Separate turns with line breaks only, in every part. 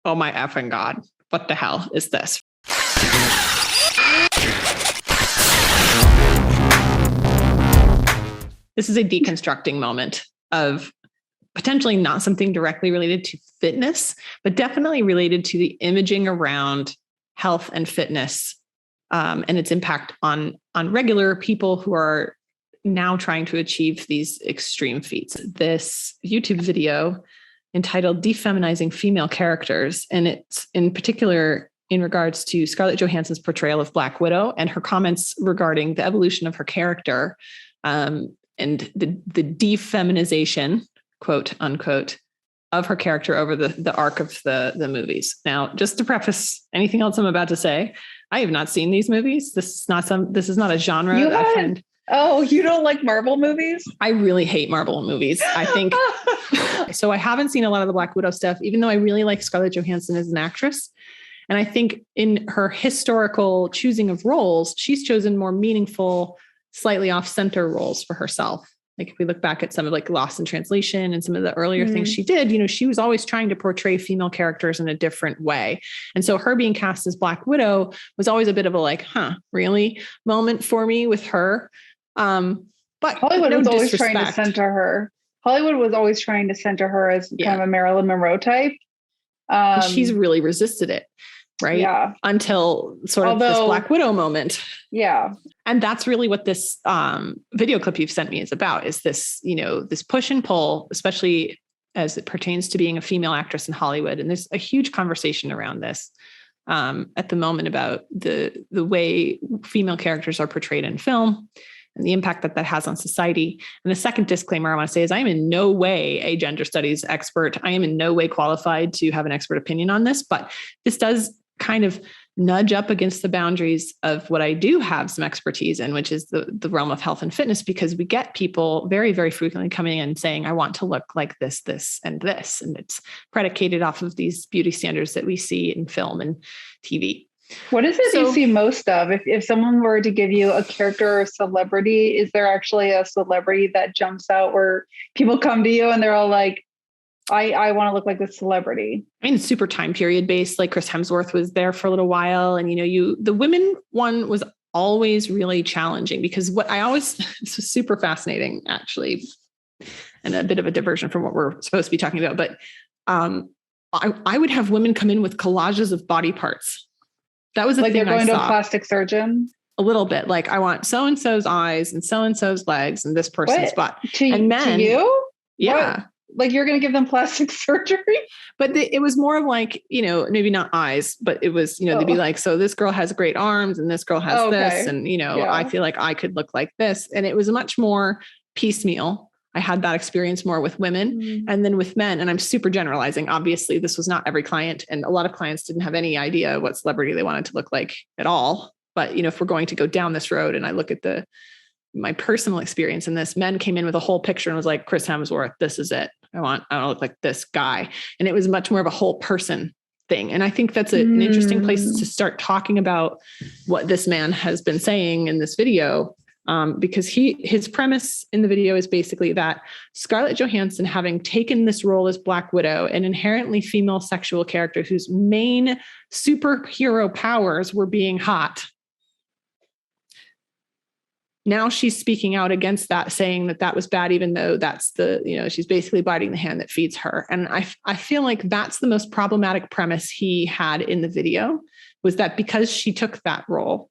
oh my effing God, what the hell is this? This is a deconstructing moment of potentially not something directly related to fitness, but definitely related to the imaging around health and fitness, and its impact on regular people who are now trying to achieve these extreme feats. This YouTube video entitled Defeminizing Female Characters, and it's in particular in regards to Scarlett Johansson's portrayal of Black Widow and her comments regarding the evolution of her character, and the defeminization, quote unquote, of her character over the arc of the movies. Now, just to preface anything else I'm about to say, I have not seen these movies. This is not a genre that I find.
Oh, you don't like Marvel movies?
I really hate Marvel movies. I think so. I haven't seen a lot of the Black Widow stuff, even though I really like Scarlett Johansson as an actress. And I think in her historical choosing of roles, she's chosen more meaningful, slightly off-center roles for herself. Like if we look back at some of like Lost in Translation and some of the earlier things she did, she was always trying to portray female characters in a different way. And so her being cast as Black Widow was always a bit of a like, really moment for me with her. But
Hollywood was always trying to center her. Hollywood was always trying to center her as kind of a Marilyn Monroe type.
She's really resisted it. Right. Yeah. Until sort of this Black Widow moment.
Yeah.
And that's really what this video clip you've sent me is about, is this, this push and pull, especially as it pertains to being a female actress in Hollywood. And there's a huge conversation around this at the moment about the way female characters are portrayed in film and the impact that has on society. And the second disclaimer I want to say is I am in no way a gender studies expert. I am in no way qualified to have an expert opinion on this, but this does kind of nudge up against the boundaries of what I do have some expertise in, which is the realm of health and fitness, because we get people very, very frequently coming in saying, I want to look like this, this, and this. And it's predicated off of these beauty standards that we see in film and TV.
What is it you see most of? If someone were to give you a character or celebrity, is there actually a celebrity that jumps out where people come to you and they're all like, I want to look like this celebrity?
I mean, it's super time period based. Like Chris Hemsworth was there for a little while. And, the women one was always really challenging because this was super fascinating, actually, and a bit of a diversion from what we're supposed to be talking about. But I would have women come in with collages of body parts. That was the thing I saw.
Like they're going to a plastic surgeon?
A little bit. Like I want so-and-so's eyes and so-and-so's legs and this person's butt.
And men. To you?
Yeah.
What? Like you're going to give them plastic surgery?
But it was more of like, maybe not eyes, but it was, they'd be like, so this girl has great arms and this girl has this. And, I feel like I could look like this. And it was much more piecemeal. I had that experience more with women and then with men. And I'm super generalizing. Obviously, this was not every client. And a lot of clients didn't have any idea what celebrity they wanted to look like at all. But, if we're going to go down this road and I look at my personal experience in this, men came in with a whole picture and was like, Chris Hemsworth, this is it. I want to look like this guy. And it was much more of a whole person thing. And I think that's an interesting place to start talking about what this man has been saying in this video. Because his premise in the video is basically that Scarlett Johansson, having taken this role as Black Widow, an inherently female sexual character whose main superhero powers were being hot, now she's speaking out against that, saying that was bad, even though that's she's basically biting the hand that feeds her. And I feel like that's the most problematic premise he had in the video, was that because she took that role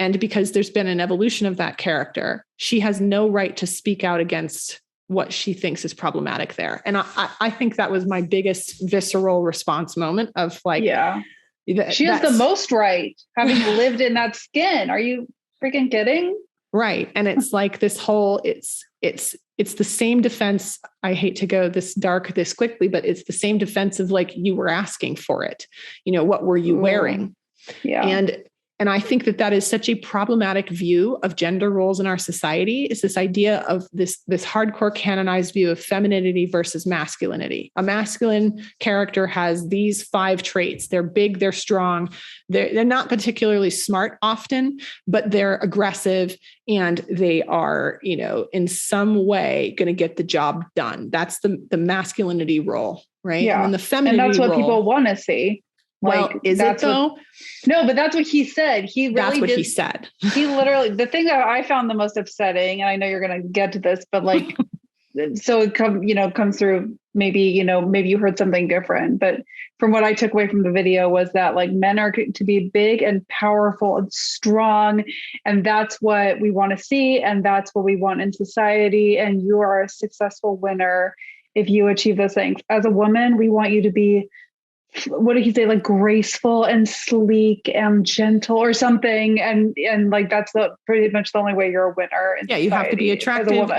and because there's been an evolution of that character, she has no right to speak out against what she thinks is problematic there. And I think that was my biggest visceral response moment of like,
she has the most right, having lived in that skin. Are you freaking kidding?
Right. And it's like this whole, it's the same defense. I hate to go this dark this quickly, but it's the same defense of like, you were asking for it. What were you wearing?
Yeah.
And And I think that is such a problematic view of gender roles in our society, is this idea of this hardcore canonized view of femininity versus masculinity. A masculine character has these 5 traits. They're big, they're strong, they're not particularly smart often, but they're aggressive and they are, in some way going to get the job done. That's the masculinity role, right?
Yeah.
And then the femininity
and that's what
role,
people want to see.
Well, is it though?
No, but that's what he said.
He said.
He literally, the thing that I found the most upsetting, and I know you're going to get to this, but like, so it comes through, maybe you heard something different, but from what I took away from the video was that like men are to be big and powerful and strong. And that's what we want to see. And that's what we want in society. And you are a successful winner if you achieve those things. As a woman, we want you to be, what did he say? Like graceful and sleek and gentle or something. And like, that's pretty much the only way you're a winner.
Yeah. You have to be attractive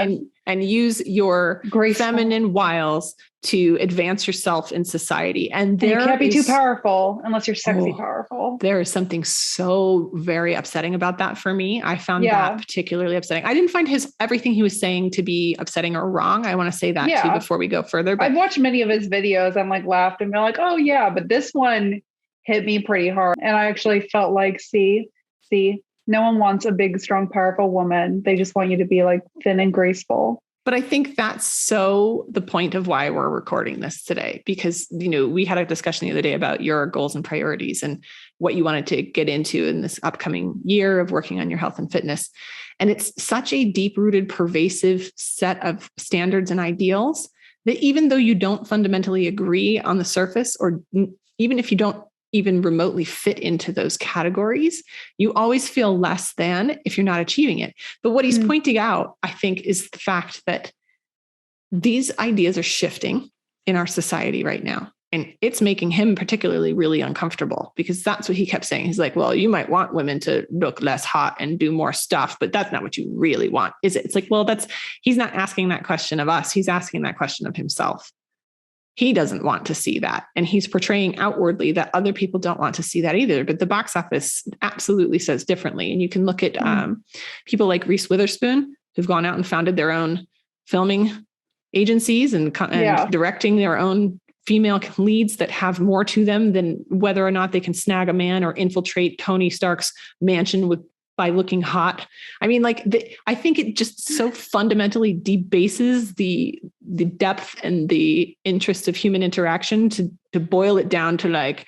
and use your feminine wiles to advance yourself in society. And
you can't be too powerful unless you're sexy powerful.
There is something so very upsetting about that for me. I found that particularly upsetting. I didn't find everything he was saying to be upsetting or wrong. I want to say that too before we go further. But
I've watched many of his videos and like laughed and been like, oh yeah, but this one hit me pretty hard. And I actually felt like, see, no one wants a big, strong, powerful woman. They just want you to be like thin and graceful.
But I think that's so the point of why we're recording this today, because, we had a discussion the other day about your goals and priorities and what you wanted to get into in this upcoming year of working on your health and fitness. And it's such a deep-rooted, pervasive set of standards and ideals that even though you don't fundamentally agree on the surface, or even if you don't even remotely fit into those categories, you always feel less than if you're not achieving it. But what he's pointing out, I think, is the fact that these ideas are shifting in our society right now. And it's making him particularly really uncomfortable, because that's what he kept saying. He's like, well, you might want women to look less hot and do more stuff, but that's not what you really want, is it? It's like, well, he's not asking that question of us. He's asking that question of himself. He doesn't want to see that. And he's portraying outwardly that other people don't want to see that either. But the box office absolutely says differently. And you can look at people like Reese Witherspoon, who've gone out and founded their own filming agencies and directing their own female leads that have more to them than whether or not they can snag a man or infiltrate Tony Stark's mansion by looking hot. I mean, I think it just so fundamentally debases the depth and the interest of human interaction to boil it down to like,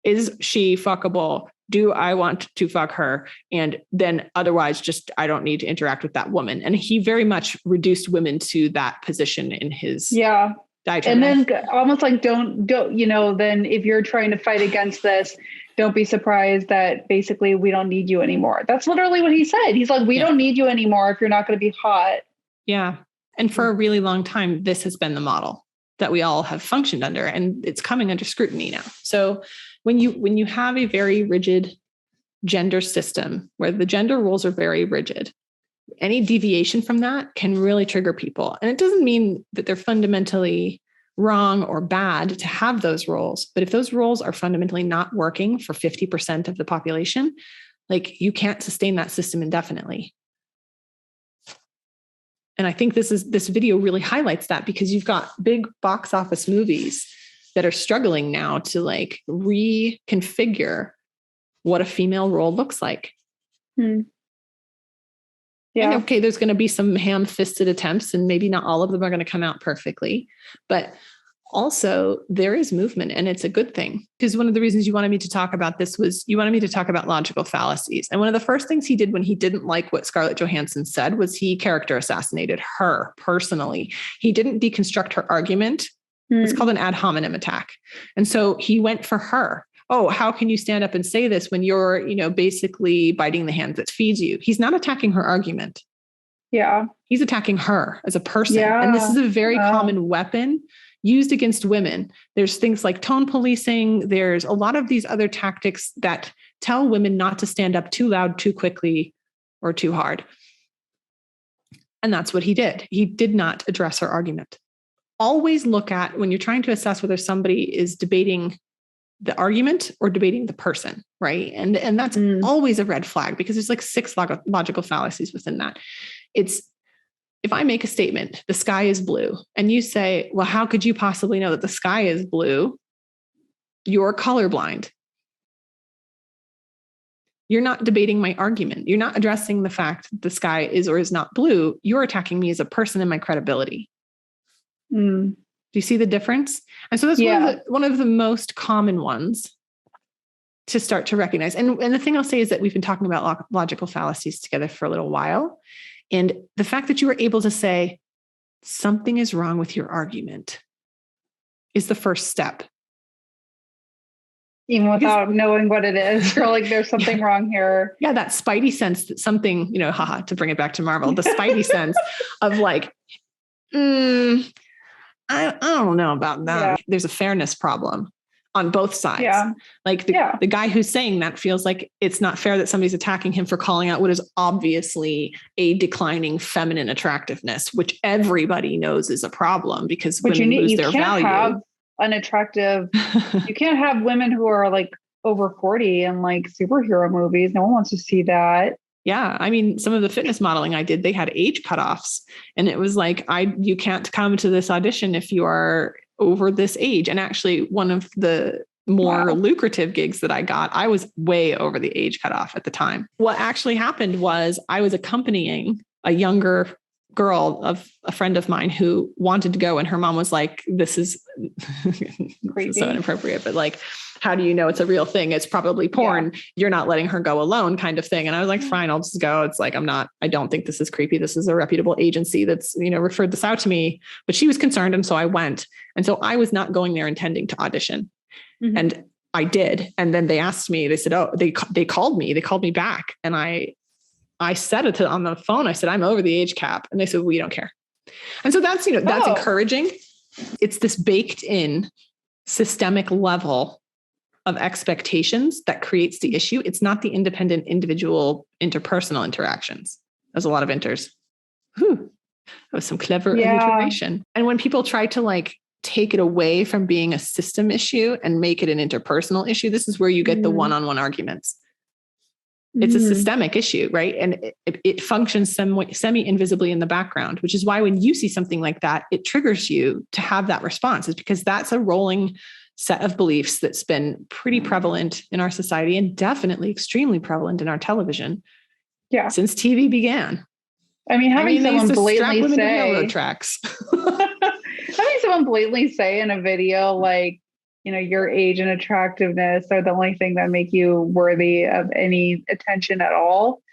is she fuckable? Do I want to fuck her? And then otherwise just, I don't need to interact with that woman. And he very much reduced women to that position in his diatribe.
And then almost like, don't, then if you're trying to fight against this, don't be surprised that basically we don't need you anymore. That's literally what he said. He's like, we don't need you anymore if you're not going to be hot.
Yeah. And for a really long time, this has been the model that we all have functioned under, and it's coming under scrutiny now. So when you have a very rigid gender system where the gender roles are very rigid, any deviation from that can really trigger people. And it doesn't mean that they're fundamentally wrong or bad to have those roles. But if those roles are fundamentally not working for 50% of the population, like, you can't sustain that system indefinitely. And I think this video really highlights that, because you've got big box office movies that are struggling now to like reconfigure what a female role looks like.
Yeah.
And okay, there's going to be some ham-fisted attempts, and maybe not all of them are going to come out perfectly, but also there is movement, and it's a good thing. Because one of the reasons you wanted me to talk about this was you wanted me to talk about logical fallacies. And one of the first things he did when he didn't like what Scarlett Johansson said was he character assassinated her personally. He didn't deconstruct her argument. It's called an ad hominem attack. And so he went for her. Oh, how can you stand up and say this when you're, basically biting the hand that feeds you? He's not attacking her argument.
Yeah.
He's attacking her as a person. Yeah. And this is a very common weapon used against women. There's things like tone policing. There's a lot of these other tactics that tell women not to stand up too loud, too quickly, or too hard. And that's what he did. He did not address her argument. Always look at, when you're trying to assess whether somebody is debating the argument or debating the person, right? And that's always a red flag, because there's like 6 logical fallacies within that. It's, if I make a statement, the sky is blue, and you say, well, how could you possibly know that the sky is blue? You're colorblind. You're not debating my argument. You're not addressing the fact that the sky is or is not blue. You're attacking me as a person and my credibility. Do you see the difference? And so that's one of the most common ones to start to recognize. And the thing I'll say is that we've been talking about logical fallacies together for a little while. And the fact that you were able to say something is wrong with your argument is the first step.
Even without knowing what it is, or like there's something wrong here.
Yeah, that spidey sense that something, to bring it back to Marvel, the spidey sense of like, I don't know about that. Yeah. There's a fairness problem on both sides. Yeah. Like the guy who's saying that feels like it's not fair that somebody's attacking him for calling out what is obviously a declining feminine attractiveness, which everybody knows is a problem, because women lose their value.
Unattractive. You can't have women who are like over 40 and like superhero movies. No one wants to see that.
Yeah. I mean, some of the fitness modeling I did, they had age cutoffs, and it was like, you can't come to this audition if you are over this age. And actually, one of the more lucrative gigs that I got, I was way over the age cutoff at the time. What actually happened was I was accompanying a younger girl of a friend of mine who wanted to go. And her mom was like, this is so inappropriate, but like, how do you know it's a real thing? It's probably porn. Yeah. You're not letting her go alone, kind of thing. And I was like, fine, I'll just go. It's like, I don't think this is creepy. This is a reputable agency that's, referred this out to me, but she was concerned. And so I went. And so I was not going there intending to audition. Mm-hmm. And I did. And then they asked me, they said, they called me back. And I said it on the phone. I said, I'm over the age cap. And they said, we don't care. And so that's, that's encouraging. It's this baked in systemic level of expectations that creates the issue. It's not the independent individual interpersonal interactions. There's a lot of inters. That was some clever alliteration. And when people try to like take it away from being a system issue and make it an interpersonal issue, this is where you get the one-on-one arguments. It's a systemic issue, right? And it functions semi-invisibly in the background, which is why when you see something like that, it triggers you to have that response. It's because that's a rolling set of beliefs that's been pretty prevalent in our society, and definitely extremely prevalent in our television since TV began.
I mean, having someone blatantly say
railroad tracks.
Having someone blatantly say in a video, like, your age and attractiveness are the only thing that make you worthy of any attention at all.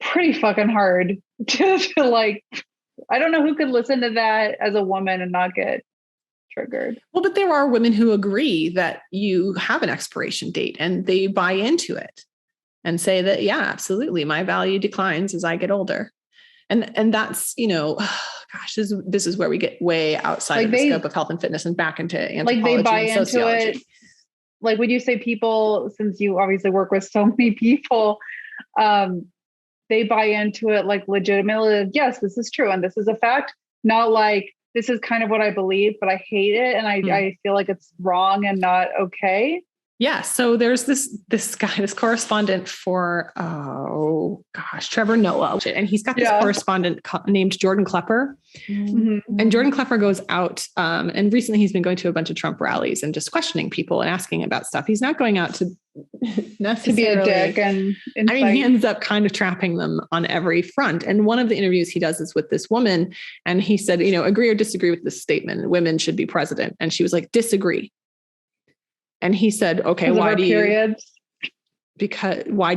Pretty fucking hard to like, I don't know who could listen to that as a woman and not get triggered.
Well, but there are women who agree that you have an expiration date and they buy into it and say that, yeah, absolutely, my value declines as I get older. And that's, this is where we get way outside of the scope of health and fitness and back into anthropology
they buy
and sociology.
Into it. Like, would you say people, since you obviously work with so many people, they buy into it like legitimately, yes, this is true. And this is a fact, not like, this is kind of what I believe, but I hate it. And I feel like it's wrong and not okay.
Yeah. So there's this guy, this correspondent for, Trevor Noah. And he's got this correspondent named Jordan Klepper. Mm-hmm. And Jordan Klepper goes out. And recently he's been going to a bunch of Trump rallies and just questioning people and asking about stuff. He's not going out to necessarily
be a dick and
he ends up kind of trapping them on every front. And one of the interviews he does is with this woman. And he said, agree or disagree with this statement, women should be president. And she was like, disagree. And he said, okay, why do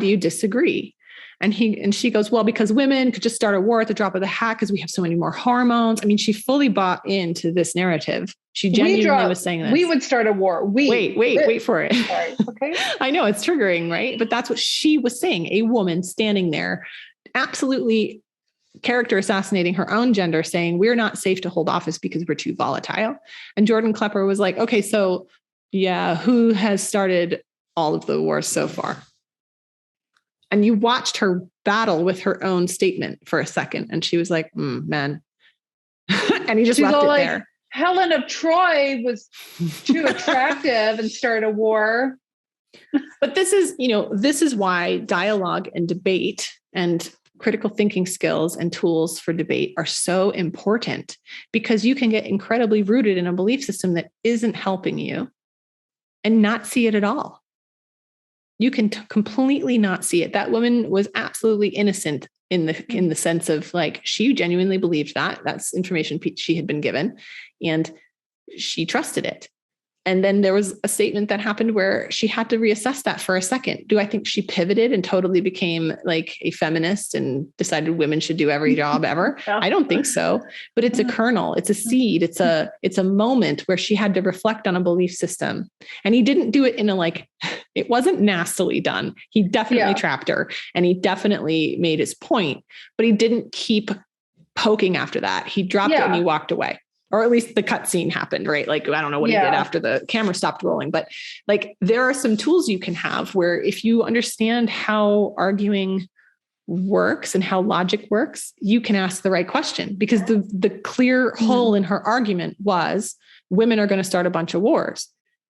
you disagree? And she goes, well, because women could just start a war at the drop of the hat because we have so many more hormones. I mean, she fully bought into this narrative. She genuinely was saying this.
We would start a war.
Wait for it.
Sorry. Okay.
I know it's triggering, right? But that's what she was saying. A woman standing there, absolutely character assassinating her own gender, saying we're not safe to hold office because we're too volatile. And Jordan Klepper was like, okay, so yeah, who has started all of the wars so far? And you watched her battle with her own statement for a second. And she was like, man. And he just left it there.
Helen of Troy was too attractive and started a war.
But this is why dialogue and debate and critical thinking skills and tools for debate are so important, because you can get incredibly rooted in a belief system that isn't helping you and not see it at all. You can completely not see it. That woman was absolutely innocent in the sense of like, she genuinely believed that that's information she had been given and she trusted it. And then there was a statement that happened where she had to reassess that for a second. Do I think she pivoted and totally became like a feminist and decided women should do every job ever? Yeah. I don't think so, but it's a kernel, it's a seed. It's a moment where she had to reflect on a belief system. And he didn't do it in a like, it wasn't nastily done. He definitely trapped her and he definitely made his point, but he didn't keep poking after that. He dropped it and he walked away. Or at least the cut scene happened, right? Like, I don't know what he did after the camera stopped rolling, but like, there are some tools you can have where if you understand how arguing works and how logic works, you can ask the right question, because the clear hole in her argument was women are going to start a bunch of wars.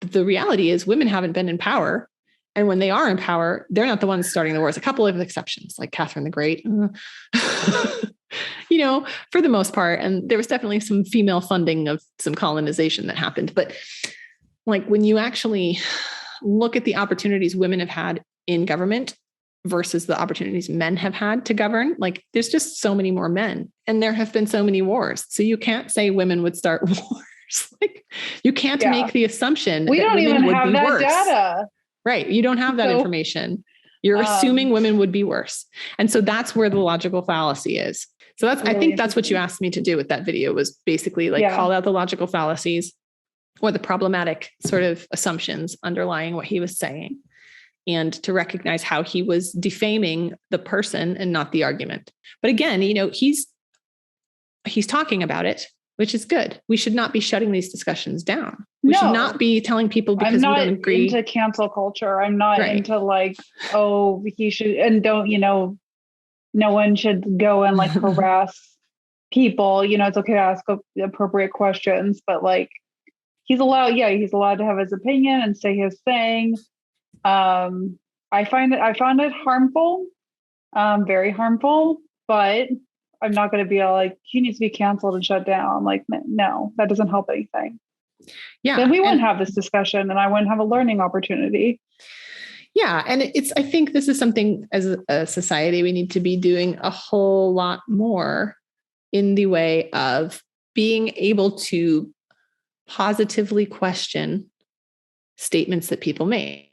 But the reality is women haven't been in power. And when they are in power, they're not the ones starting the wars. A couple of exceptions, like Catherine the Great, for the most part. And there was definitely some female funding of some colonization that happened. But like, when you actually look at the opportunities women have had in government versus the opportunities men have had to govern, like, there's just so many more men and there have been so many wars. So you can't say women would start wars. Like, you can't make the assumption
we
that
don't
women
even
would
have
be
that
worse.
Data.
Right. You don't have that information. You're assuming women would be worse. And so that's where the logical fallacy is. So that's, really, I think that's what you asked me to do with that video, was basically like call out the logical fallacies or the problematic sort of assumptions underlying what he was saying, and to recognize how he was defaming the person and not the argument. But again, he's talking about it, which is good. We should not be shutting these discussions down. We should not be telling people because we don't agree.
I'm not into cancel culture. I'm not into like, he should, and don't, no one should go and like harass people. It's okay to ask appropriate questions, but like, he's allowed to have his opinion and say his thing. I found it harmful, very harmful, but I'm not going to be like, he needs to be canceled and shut down. Like, no, that doesn't help anything. Yeah. Then we wouldn't have this discussion and I wouldn't have a learning opportunity.
Yeah. And I think this is something as a society, we need to be doing a whole lot more in the way of being able to positively question statements that people make.